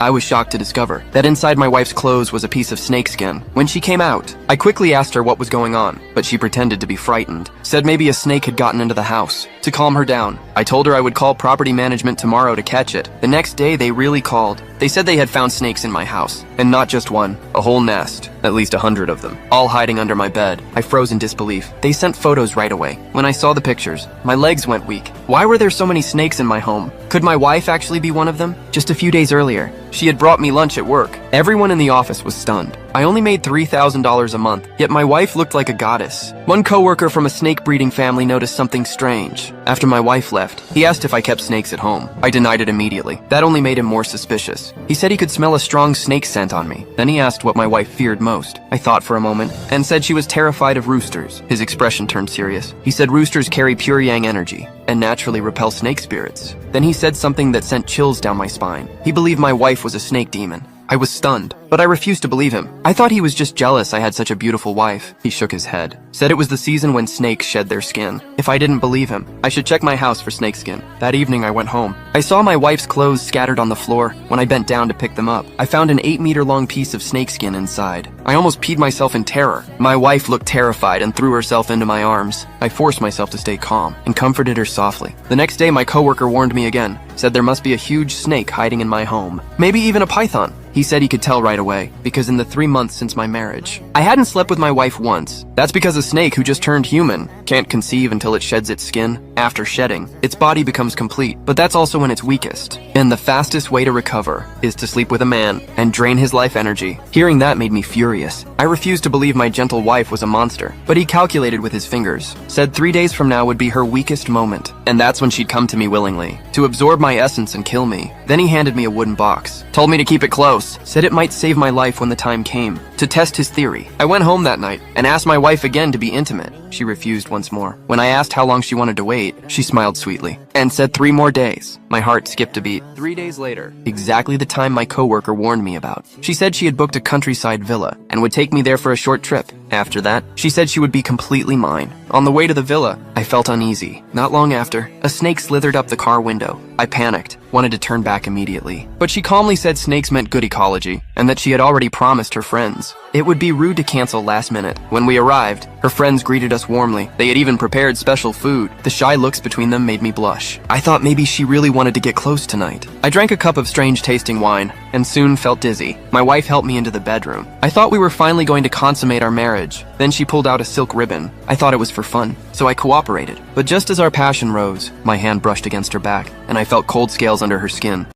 I was shocked to discover that inside my wife's clothes was a piece of snakeskin. When she came out, I quickly asked her what was going on, but she pretended to be frightened, said maybe a snake had gotten into the house. To calm her down, I told her I would call property management tomorrow to catch it. The next day, they really called. They said they had found snakes in my house, and not just one, a whole nest, at least 100 of them, all hiding under my bed. I froze in disbelief. They sent photos right away. When I saw the pictures, my legs went weak. Why were there so many snakes in my home? Could my wife actually be one of them? Just a few days earlier, she had brought me lunch at work. Everyone in the office was stunned. I only made $3,000 a month, yet my wife looked like a goddess. One coworker from a snake breeding family noticed something strange. After my wife left, he asked if I kept snakes at home. I denied it immediately. That only made him more suspicious. He said he could smell a strong snake scent on me. Then he asked what my wife feared most. I thought for a moment and said she was terrified of roosters. His expression turned serious. He said roosters carry pure yang energy and naturally repel snake spirits. Then he said something that sent chills down my spine. He believed my wife was a snake demon. I was stunned, but I refused to believe him. I thought he was just jealous I had such a beautiful wife. He shook his head, said it was the season when snakes shed their skin. If I didn't believe him, I should check my house for snakeskin. That evening I went home. I saw my wife's clothes scattered on the floor. When I bent down to pick them up, I found an 8-meter long piece of snakeskin inside. I almost peed myself in terror. My wife looked terrified and threw herself into my arms. I forced myself to stay calm and comforted her softly. The next day my coworker warned me again, said there must be a huge snake hiding in my home. Maybe even a python. He said he could tell right away, because in the 3 months since my marriage, I hadn't slept with my wife once. That's because a snake who just turned human can't conceive until it sheds its skin. After shedding, its body becomes complete, but that's also when it's weakest. And the fastest way to recover is to sleep with a man and drain his life energy. Hearing that made me furious. I refused to believe my gentle wife was a monster, but he calculated with his fingers, said 3 days from now would be her weakest moment, and that's when she'd come to me willingly, to absorb my essence and kill me. Then he handed me a wooden box, told me to keep it close, said it might save my life when the time came. To test his theory, I went home that night and asked my wife again to be intimate. She refused once more. When I asked how long she wanted to wait, she smiled sweetly and said 3 more days. My heart skipped a beat. 3 days later, exactly the time my coworker warned me about, she said she had booked a countryside villa and would take me there for a short trip. After that, she said she would be completely mine. On the way to the villa, I felt uneasy. Not long after, a snake slithered up the car window. I panicked, wanted to turn back immediately. But she calmly said snakes meant good ecology, and that she had already promised her friends. It would be rude to cancel last minute. When we arrived, her friends greeted us warmly. They had even prepared special food. The shy looks between them made me blush. I thought maybe she really wanted to get close tonight. I drank a cup of strange tasting wine, and soon felt dizzy. My wife helped me into the bedroom. I thought we were finally going to consummate our marriage. Then she pulled out a silk ribbon. I thought it was for fun, so I cooperated. But just as our passion rose, my hand brushed against her back, and I felt cold scales under her skin.